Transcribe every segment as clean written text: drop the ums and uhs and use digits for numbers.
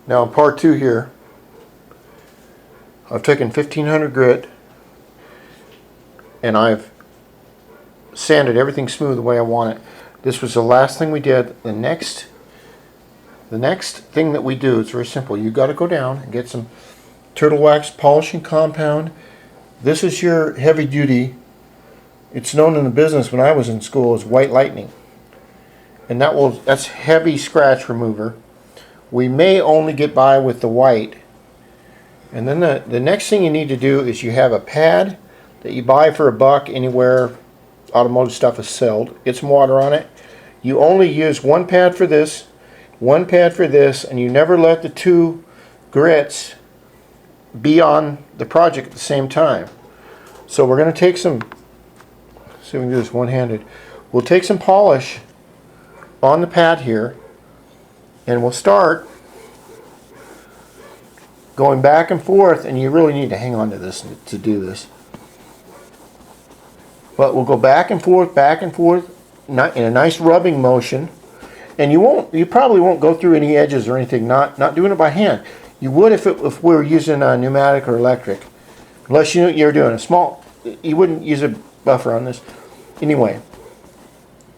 Now in part 2 here, I've taken 1500 grit and I've sanded everything smooth the way I want it. This was the last thing we did. The next thing that we do is very simple. You got to go down and get some turtle wax polishing compound. This is your heavy duty. It's known in the business when I was in school as white lightning. And that's heavy scratch remover. We may only get by with the white. And then the next thing you need to do is you have a pad that you buy for $1 anywhere automotive stuff is sold. Get some water on it. You only use one pad for this, one pad for this, and you never let the two grits be on the project at the same time. So we're going to take some, see if we can do this one-handed. We'll take some polish on the pad here, and we'll start going back and forth, and you really need to hang on to this to do this. But we'll go back and forth in a nice rubbing motion, and you probably won't go through any edges or anything. Not doing it by hand. You would if we were using a pneumatic or electric, unless you knew what you were doing. A small, you wouldn't use a buffer on this anyway.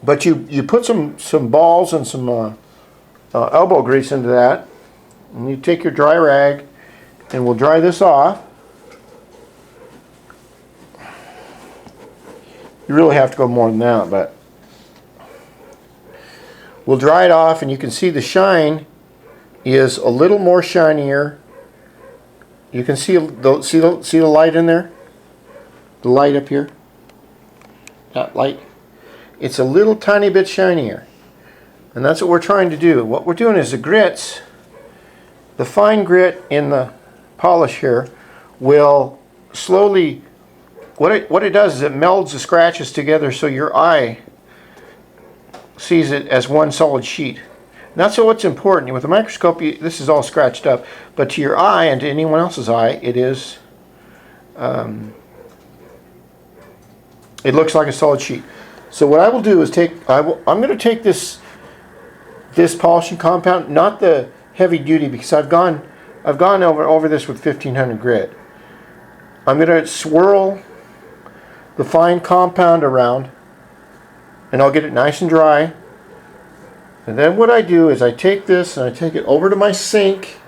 But you put some balls and some elbow grease into that, and you take your dry rag, and we'll dry this off. You really have to go more than that, but we'll dry it off, and you can see the shine is a little more shinier. You can see the light in there? The light up here? That light? It's a little tiny bit shinier. And that's what we're trying to do. What we're doing is the grits, the fine grit in the polish here will slowly, what it does is it melds the scratches together so your eye sees it as one solid sheet. And that's what's important. With a microscope, this is all scratched up, but to your eye and to anyone else's eye, it is, it looks like a solid sheet. So what I will do is I'm going to take this polishing compound, not the heavy duty, because I've gone over this with 1500 grit. I'm going to swirl the fine compound around, and I'll get it nice and dry. And then what I do is I take this and I take it over to my sink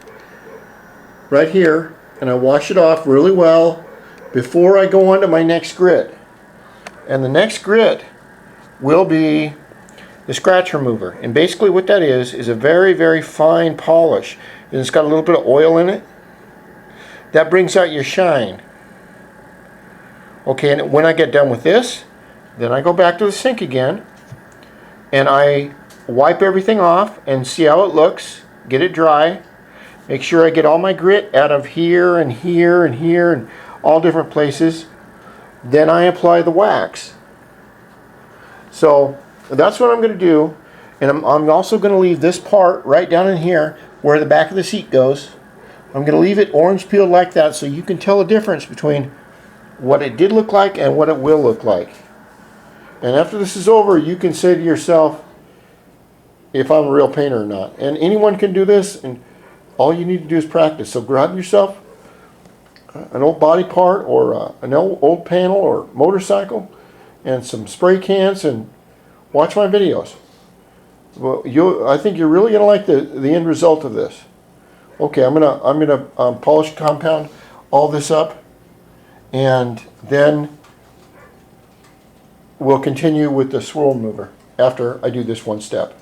right here, and I wash it off really well before I go on to my next grit. And the next grit will be the scratch remover. And basically what that is a very, very fine polish. And it's got a little bit of oil in it. That brings out your shine. Okay, and when I get done with this, then I go back to the sink again, and I wipe everything off and see how it looks, get it dry, make sure I get all my grit out of here and here and here and all different places. Then I apply the wax. So that's what I'm going to do, and I'm also going to leave this part right down in here where the back of the seat goes. I'm going to leave it orange peeled like that so you can tell the difference between what it did look like and what it will look like. And after this is over, you can say to yourself if I'm a real painter or not. And anyone can do this, and all you need to do is practice. So grab yourself an old body part or an old panel or motorcycle and some spray cans and watch my videos. Well, I think you're really going to like the end result of this. Okay, I'm gonna polish compound all this up, and then we'll continue with the swirl remover after I do this one step.